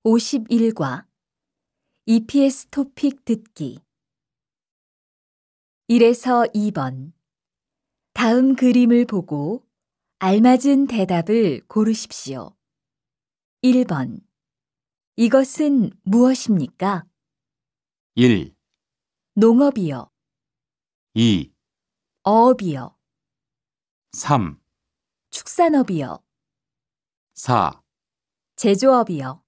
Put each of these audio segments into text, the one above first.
51과 EPS 토픽 듣기 1에서 2번 다음 그림을 보고 알맞은 대답을 고르십시오. 1번 이것은 무엇입니까? 1, 농업이요. 2, 어업이요. 3, 축산업이요. 4, 제조업이요.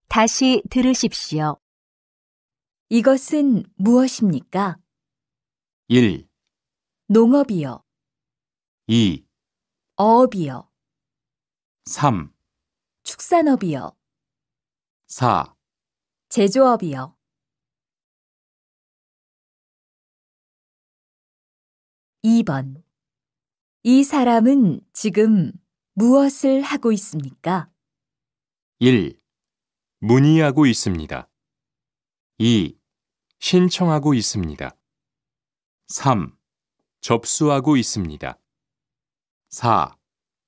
다시 들으십시오. 이것은 무엇입니까? 1, 농업이요. 2, 어업이요. 3, 축산업이요. 4, 제조업이요. 2번 이 사람은 지금 무엇을 하고 있습니까? 1. 문의하고 있습니다. 2. 신청하고 있습니다. 3. 접수하고 있습니다. 4.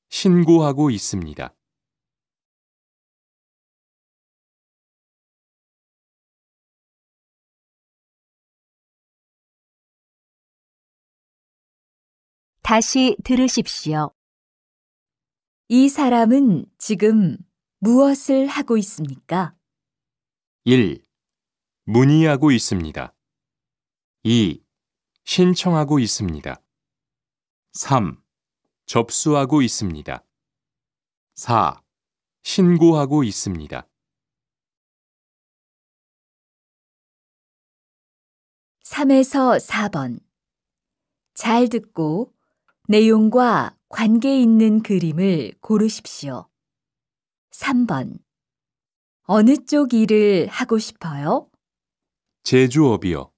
신고하고 있습니다. 다시 들으십시오. 이 사람은 지금 무엇을 하고 있습니까? 1. 문의하고 있습니다. 2. 신청하고 있습니다. 3. 접수하고 있습니다. 4. 신고하고 있습니다. 3에서 4번 잘 듣고 내용과 관계 있는 그림을 고르십시오. 3번 어느 쪽 일을 하고 싶어요? 제조업이요.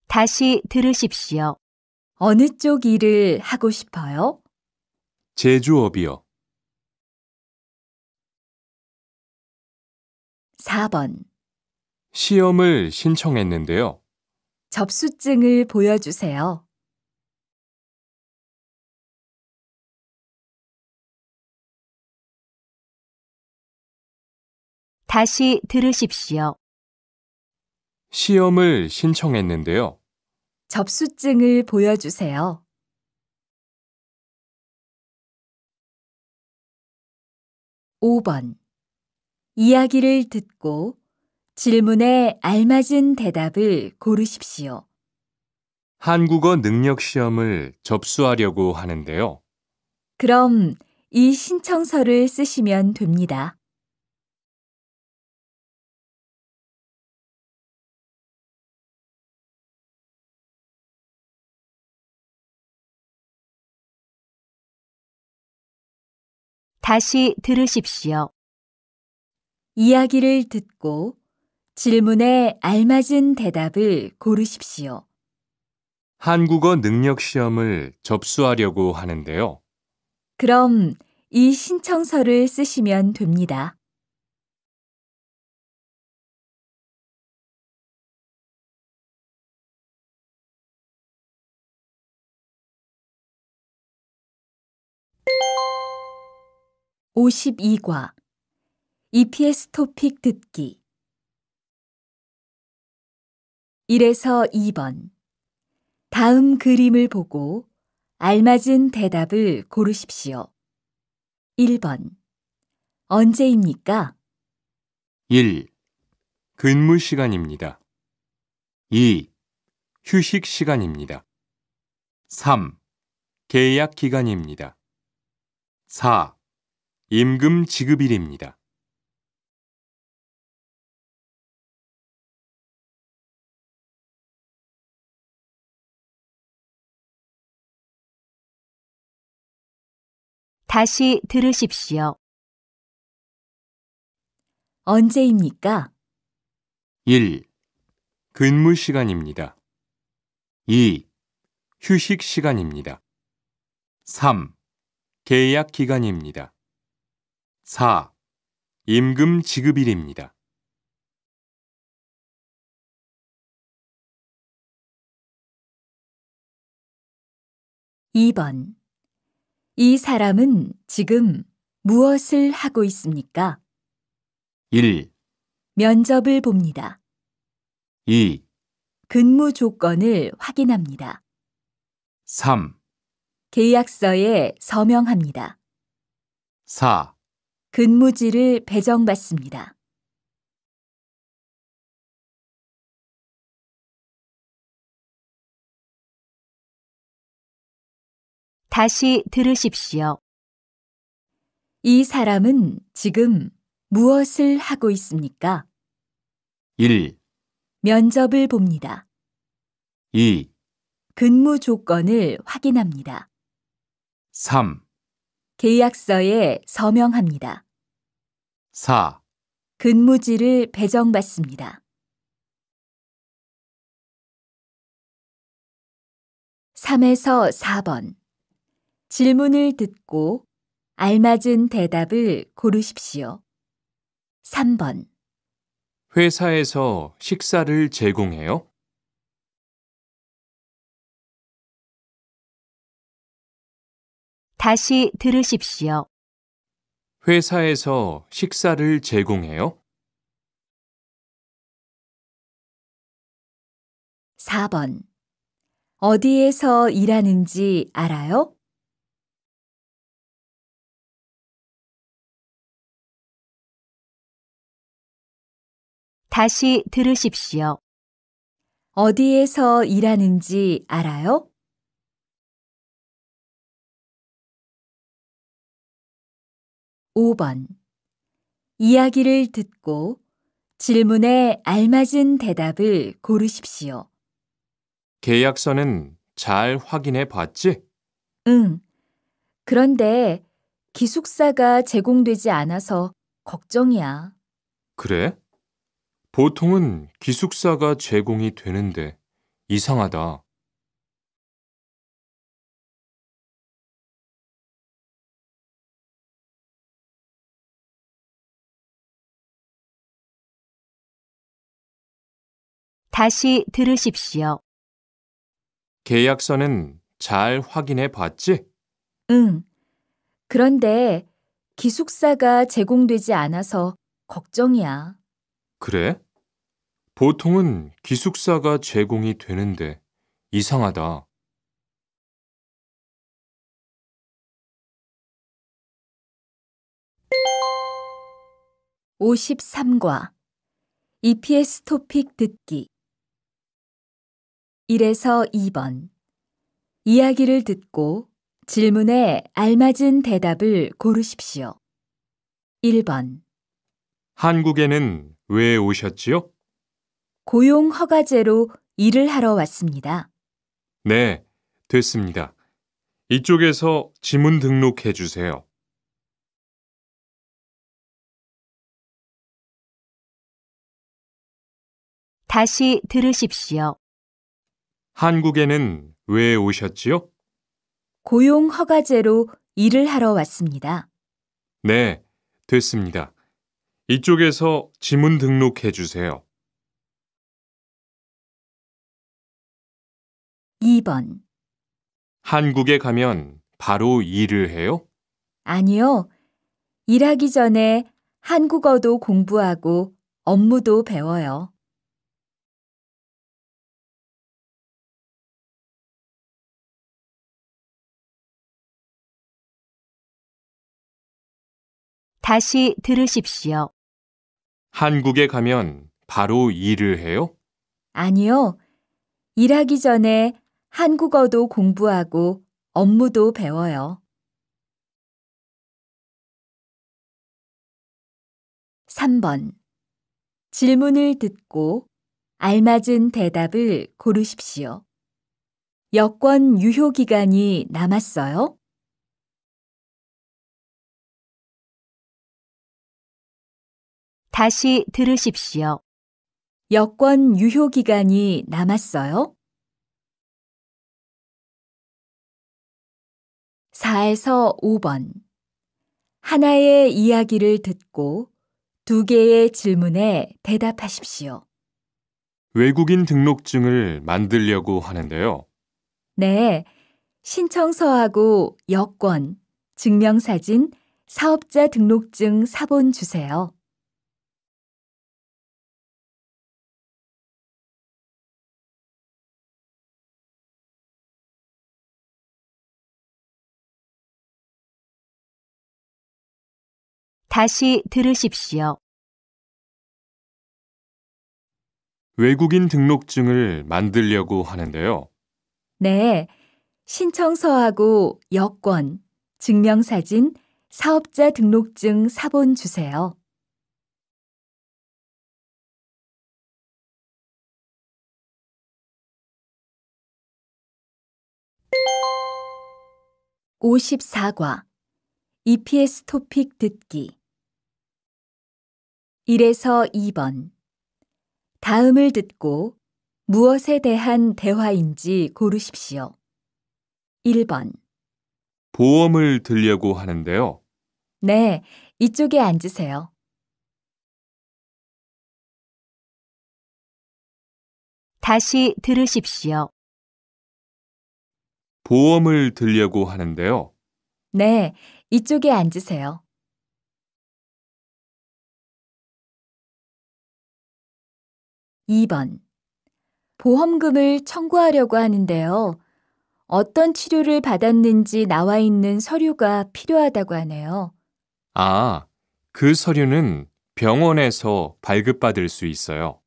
다시 들으십시오. 어느 쪽 일을 하고 싶어요? 제조업이요. 4번 시험을 신청했는데요. 접수증을 보여주세요. 다시 들으십시오. 시험을 신청했는데요. 접수증을 보여주세요. 5번 이야기를 듣고 질문에 알맞은 대답을 고르십시오. 한국어 능력 시험을 접수하려고 하는데요. 그럼 이 신청서를 쓰시면 됩니다. 다시 들으십시오. 이야기를 듣고 질문에 알맞은 대답을 고르십시오. 한국어 능력 시험을 접수하려고 하는데요. 그럼 이 신청서를 쓰시면 됩니다. (52과) EPS 토픽 듣기 1에서 2번 다음 그림을 보고 알맞은 대답을 고르십시오. 1번 언제입니까? 1. 근무 시간입니다. 2. 휴식 시간입니다. 3. 계약 기간입니다. 4. 임금 지급일입니다. 다시 들으십시오. 언제입니까? 1. 근무 시간입니다. 2. 휴식 시간입니다. 3. 계약 기간입니다. 4. 임금 지급일입니다. 2번. 이 사람은 지금 무엇을 하고 있습니까? 1, 면접을 봅니다. 2, 근무 조건을 확인합니다. 3, 계약서에 서명합니다. 4, 근무지를 배정받습니다. 다시 들으십시오. 이 사람은 지금 무엇을 하고 있습니까? 1, 면접을 봅니다. 2, 근무 조건을 확인합니다. 3, 계약서에 서명합니다. 4, 근무지를 배정받습니다. 3에서 4번. 질문을 듣고 알맞은 대답을 고르십시오. 3번. 회사에서 식사를 제공해요? 다시 들으십시오. 회사에서 식사를 제공해요? 4번. 어디에서 일하는지 알아요? 다시 들으십시오. 어디에서 일하는지 알아요? 5번. 이야기를 듣고 질문에 알맞은 대답을 고르십시오. 계약서는 잘 확인해 봤지? 응. 그런데 기숙사가 제공되지 않아서 걱정이야. 그래? 보통은 기숙사가 제공이 되는데 이상하다. 다시 들으십시오. 계약서는 잘 확인해 봤지? 응. 그런데 기숙사가 제공되지 않아서 걱정이야. 그래? 보통은 기숙사가 제공이 되는데 이상하다. 53과 EPS 토픽 듣기 1에서 2번. 이야기를 듣고 질문에 알맞은 대답을 고르십시오. 1번. 한국에는 왜 오셨지요? 고용 허가제로 일을 하러 왔습니다. 네, 됐습니다. 이쪽에서 지문 등록해 주세요. 다시 들으십시오. 한국에는 왜 오셨지요? 고용 허가제로 일을 하러 왔습니다. 네, 됐습니다. 이쪽에서 지문 등록해 주세요. 2번. 한국에 가면 바로 일을 해요? 아니요. 일하기 전에 한국어도 공부하고 업무도 배워요. 다시 들으십시오. 한국에 가면 바로 일을 해요? 아니요. 일하기 전에 한국어도 공부하고 업무도 배워요. 3번. 질문을 듣고 알맞은 대답을 고르십시오. 여권 유효 기간이 남았어요? 다시 들으십시오. 여권 유효 기간이 남았어요? 4에서 5번. 하나의 이야기를 듣고 2개의 질문에 대답하십시오. 외국인 등록증을 만들려고 하는데요. 네, 신청서하고 여권, 증명사진, 사업자 등록증 사본 주세요. 다시 들으십시오. 외국인 등록증을 만들려고 하는데요. 네, 신청서하고 여권, 증명사진, 사업자 등록증 사본 주세요. (54과) EPS 토픽 듣기 1에서 2번 다음을 듣고 무엇에 대한 대화인지 고르십시오. 1번 보험을 들려고 하는데요. 네, 이쪽에 앉으세요. 다시 들으십시오. 보험을 들려고 하는데요. 네, 이쪽에 앉으세요. 2번 보험금을 청구하려고 하는데요. 어떤 치료를 받았는지 나와 있는 서류가 필요하다고 하네요. 아, 그 서류는 병원에서 발급받을 수 있어요.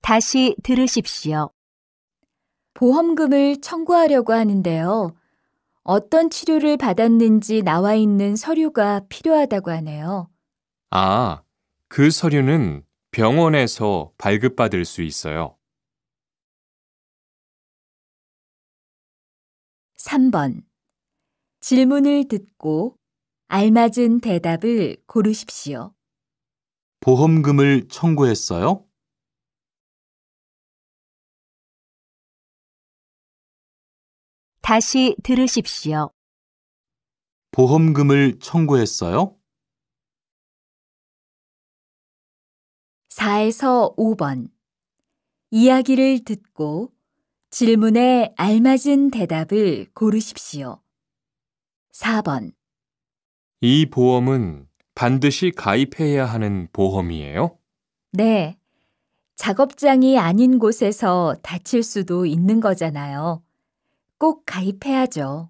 다시 들으십시오. 보험금을 청구하려고 하는데요. 어떤 치료를 받았는지 나와 있는 서류가 필요하다고 하네요. 아, 그 서류는 병원에서 발급받을 수 있어요. 3번 질문을 듣고 알맞은 대답을 고르십시오. 보험금을 청구했어요? 다시 들으십시오. 보험금을 청구했어요? 4에서 5번 이야기를 듣고 질문에 알맞은 대답을 고르십시오. 4번 이 보험은 반드시 가입해야 하는 보험이에요? 네, 작업장이 아닌 곳에서 다칠 수도 있는 거잖아요. 꼭 가입해야죠.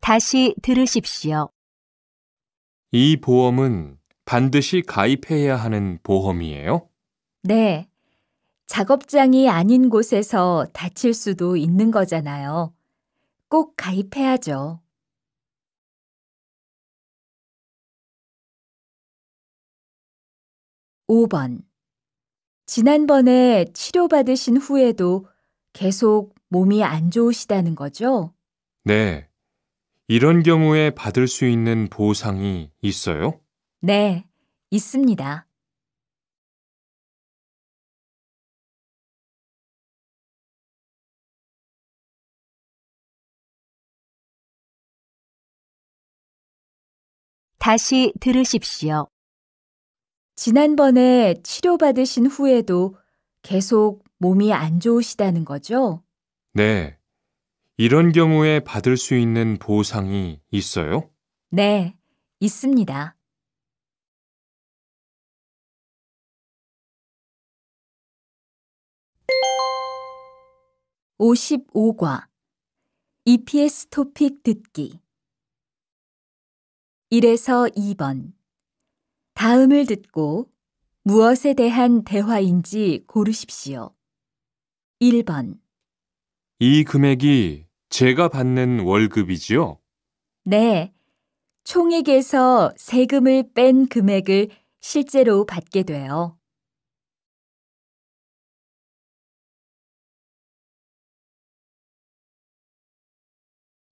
다시 들으십시오. 이 보험은 반드시 가입해야 하는 보험이에요? 네, 작업장이 아닌 곳에서 다칠 수도 있는 거잖아요. 꼭 가입해야죠. 5번 지난번에 치료받으신 후에도 계속 몸이 안 좋으시다는 거죠? 네. 이런 경우에 받을 수 있는 보상이 있어요? 네, 있습니다. 다시 들으십시오. 지난번에 치료받으신 후에도 계속 몸이 안 좋으시다는 거죠? 네. 이런 경우에 받을 수 있는 보상이 있어요? 네, 있습니다. 55과 EPS 토픽 듣기 1에서 2번 다음을 듣고 무엇에 대한 대화인지 고르십시오. 1번 이 금액이 제가 받는 월급이지요? 네, 총액에서 세금을 뺀 금액을 실제로 받게 돼요.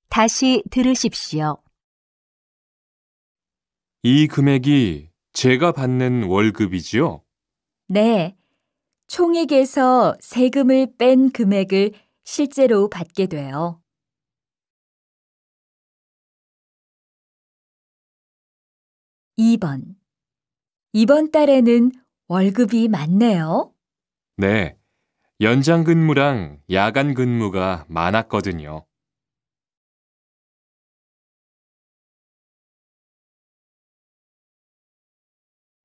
다시 들으십시오. 이 금액이 제가 받는 월급이지요? 네, 총액에서 세금을 뺀 금액을 실제로 받게 돼요. 2번. 이번 달에는 월급이 많네요. 네, 연장 근무랑 야간 근무가 많았거든요.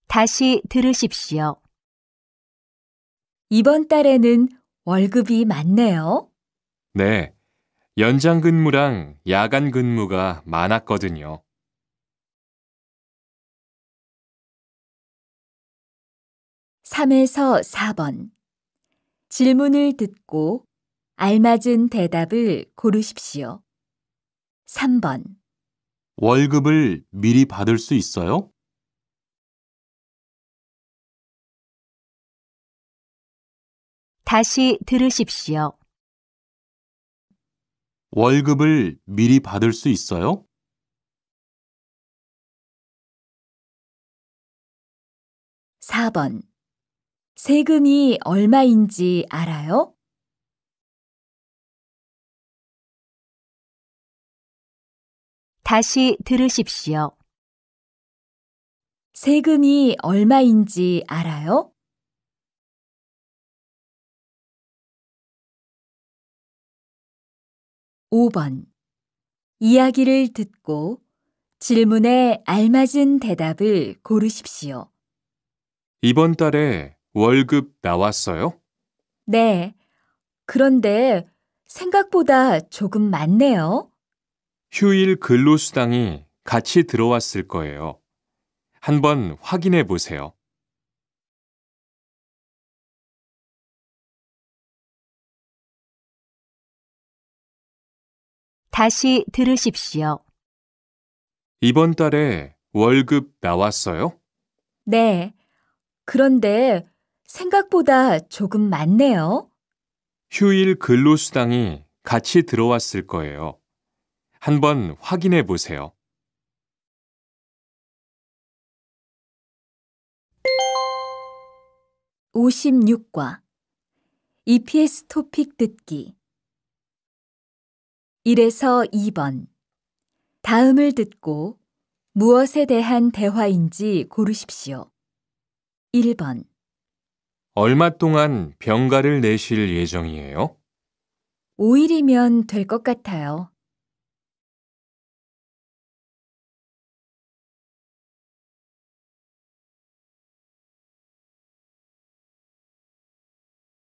다시 들으십시오. 이번 달에는 월급이 많네요. 네, 연장 근무랑 야간 근무가 많았거든요. 3에서 4번. 질문을 듣고 알맞은 대답을 고르십시오. 3번. 월급을 미리 받을 수 있어요? 다시 들으십시오. 월급을 미리 받을 수 있어요? 4번. 세금이 얼마인지 알아요? 다시 들으십시오. 세금이 얼마인지 알아요? 5번. 이야기를 듣고 질문에 알맞은 대답을 고르십시오. 이번 달에 월급 나왔어요? 네. 그런데 생각보다 조금 많네요. 휴일 근로수당이 같이 들어왔을 거예요. 한번 확인해 보세요. 다시 들으십시오. 이번 달에 월급 나왔어요? 네. 그런데 생각보다 조금 많네요. 휴일 근로수당이 같이 들어왔을 거예요. 한번 확인해 보세요. 56과 EPS 토픽 듣기 1에서 2번. 다음을 듣고 무엇에 대한 대화인지 고르십시오. 1번. 얼마 동안 병가를 내실 예정이에요? 5일이면 될 것 같아요.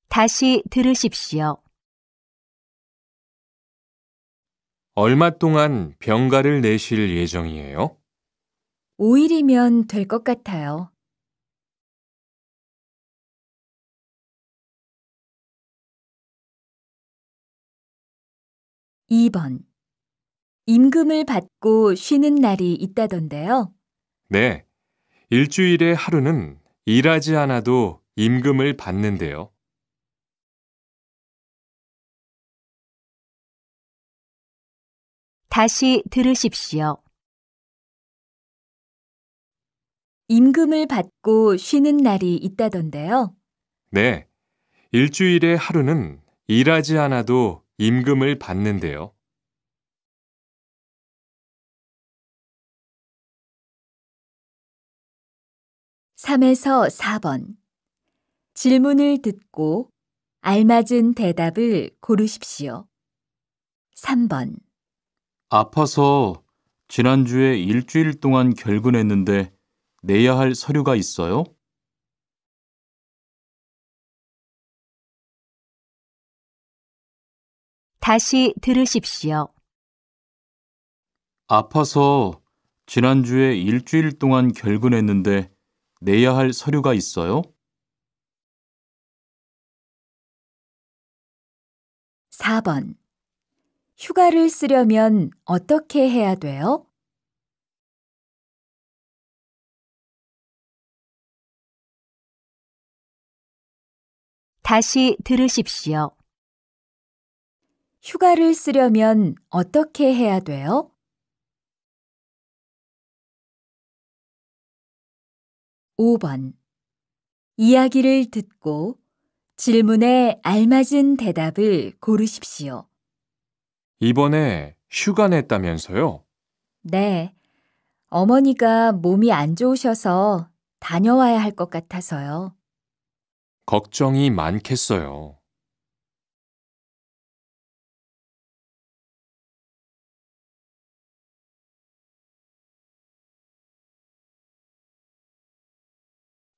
다시 들으십시오. 얼마 동안 병가를 내실 예정이에요? 5일이면 될 것 같아요. 2번. 임금을 받고 쉬는 날이 있다던데요. 네, 일주일에 하루는 일하지 않아도 임금을 받는데요. 다시 들으십시오. 임금을 받고 쉬는 날이 있다던데요. 네, 일주일에 하루는 일하지 않아도 임금을 받는데요. 3에서 4번. 질문을 듣고 알맞은 대답을 고르십시오. 3번. 아파서 지난주에 일주일 동안 결근했는데 내야 할 서류가 있어요? 다시 들으십시오. 아파서 지난주에 일주일 동안 결근했는데 내야 할 서류가 있어요? 4번. 휴가를 쓰려면 어떻게 해야 돼요? 다시 들으십시오. 휴가를 쓰려면 어떻게 해야 돼요? 5번. 이야기를 듣고 질문에 알맞은 대답을 고르십시오. 이번에 휴가 냈다면서요? 네. 어머니가 몸이 안 좋으셔서 다녀와야 할 것 같아서요. 걱정이 많겠어요.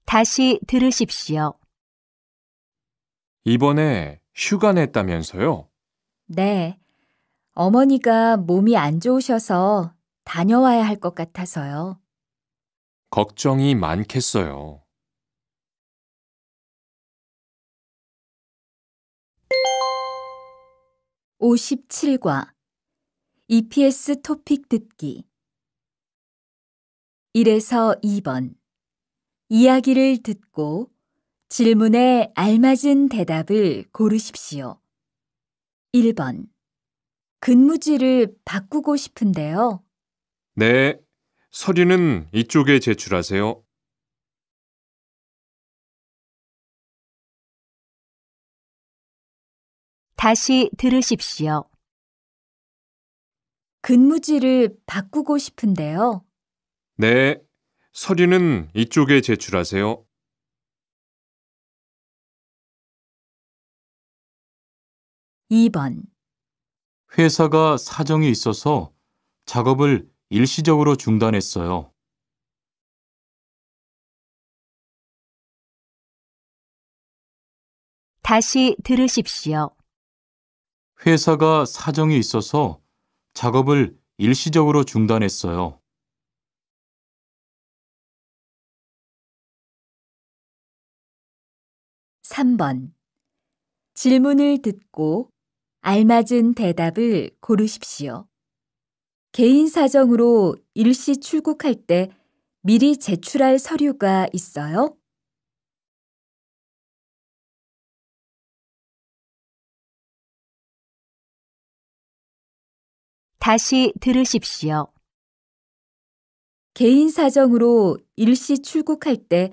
다시 들으십시오. 이번에 휴가 냈다면서요? 네. 어머니가 몸이 안 좋으셔서 다녀와야 할 것 같아서요. 걱정이 많겠어요. 57과 EPS 토픽 듣기 1에서 2번 이야기를 듣고 질문에 알맞은 대답을 고르십시오. 1번 근무지를 바꾸고 싶은데요. 네, 서류는 이쪽에 제출하세요. 다시 들으십시오. 근무지를 바꾸고 싶은데요. 네, 서류는 이쪽에 제출하세요. 2번 회사가 사정이 있어서 작업을 일시적으로 중단했어요. 다시 들으십시오. 회사가 사정이 있어서 작업을 일시적으로 중단했어요. 3번 질문을 듣고 알맞은 대답을 고르십시오. 개인 사정으로 일시 출국할 때 미리 제출할 서류가 있어요? 다시 들으십시오. 개인 사정으로 일시 출국할 때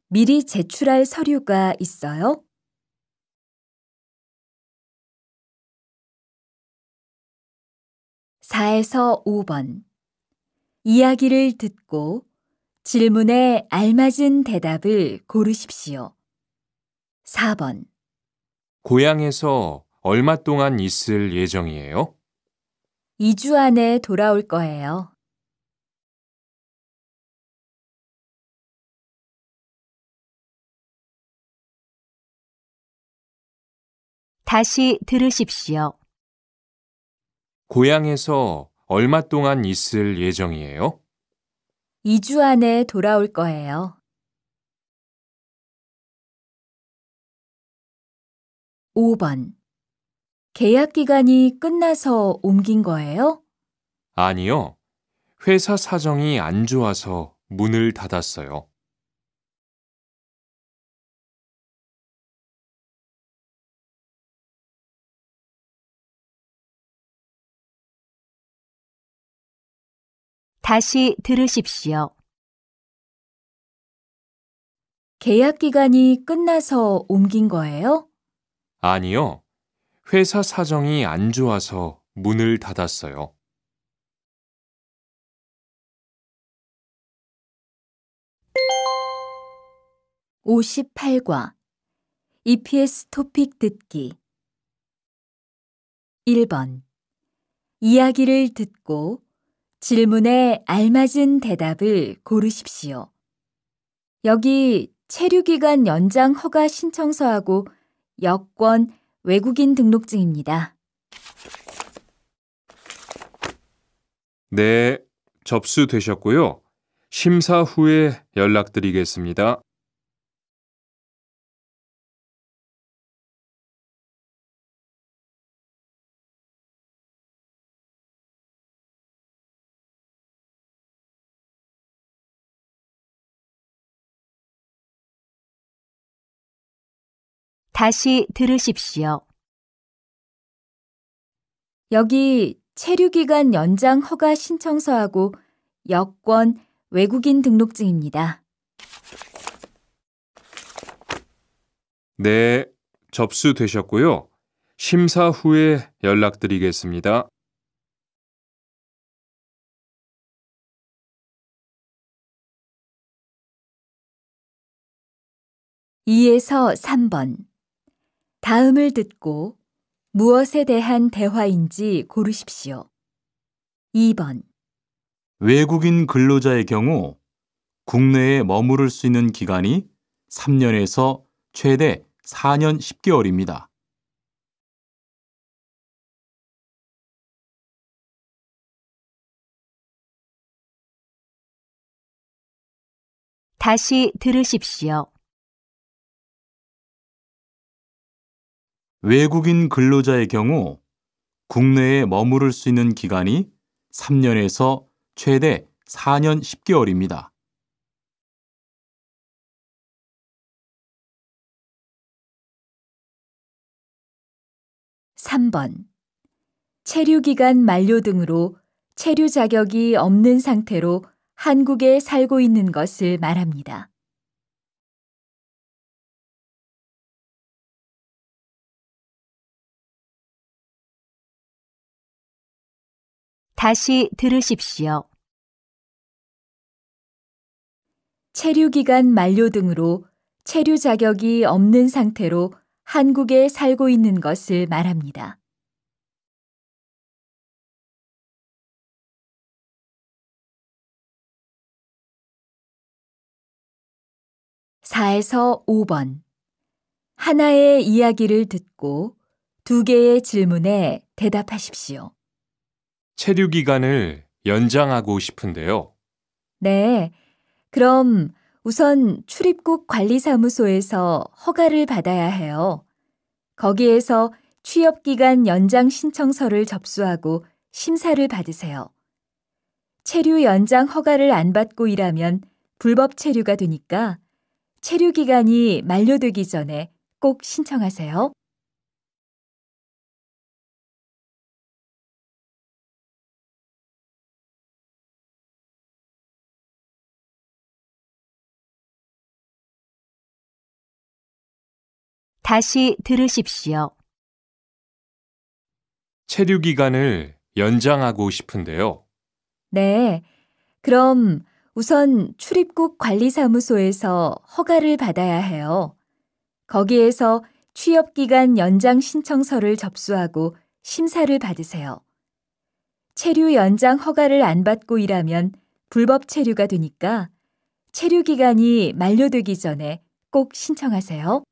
미리 제출할 서류가 있어요? 4에서 5번 이야기를 듣고 질문에 알맞은 대답을 고르십시오. 4번 고향에서 얼마 동안 있을 예정이에요? 2주 안에 돌아올 거예요. 다시 들으십시오. 고향에서 얼마 동안 있을 예정이에요? 2주 안에 돌아올 거예요. 5번 계약 기간이 끝나서 옮긴 거예요? 아니요. 회사 사정이 안 좋아서 문을 닫았어요. 다시 들으십시오. 계약 기간이 끝나서 옮긴 거예요? 아니요. 회사 사정이 안 좋아서 문을 닫았어요. 58과 EPS 토픽 듣기 1번 이야기를 듣고 질문에 알맞은 대답을 고르십시오. 여기 체류기간 연장 허가 신청서하고 여권, 외국인 등록증입니다. 네, 접수되셨고요. 심사 후에 연락드리겠습니다. 다시 들으십시오. 여기 체류기간 연장 허가 신청서하고 여권, 외국인 등록증입니다. 네, 접수되셨고요. 심사 후에 연락드리겠습니다. 2에서 3번. 다음을 듣고 무엇에 대한 대화인지 고르십시오. 2번. 외국인 근로자의 경우 국내에 머무를 수 있는 기간이 3년에서 최대 4년 10개월입니다. 다시 들으십시오. 외국인 근로자의 경우 국내에 머무를 수 있는 기간이 3년에서 최대 4년 10개월입니다. 3번. 체류기간 만료 등으로 체류 자격이 없는 상태로 한국에 살고 있는 것을 말합니다. 다시 들으십시오. 체류기간 만료 등으로 체류 자격이 없는 상태로 한국에 살고 있는 것을 말합니다. 4에서 5번. 하나의 이야기를 듣고 2개의 질문에 대답하십시오. 체류 기간을 연장하고 싶은데요. 네, 그럼 우선 출입국 관리사무소에서 허가를 받아야 해요. 거기에서 취업기간 연장 신청서를 접수하고 심사를 받으세요. 체류 연장 허가를 안 받고 일하면 불법 체류가 되니까 체류 기간이 만료되기 전에 꼭 신청하세요. 다시 들으십시오. 체류 기간을 연장하고 싶은데요. 네, 그럼 우선 출입국 관리사무소에서 허가를 받아야 해요. 거기에서 취업기간 연장 신청서를 접수하고 심사를 받으세요. 체류 연장 허가를 안 받고 일하면 불법 체류가 되니까 체류 기간이 만료되기 전에 꼭 신청하세요.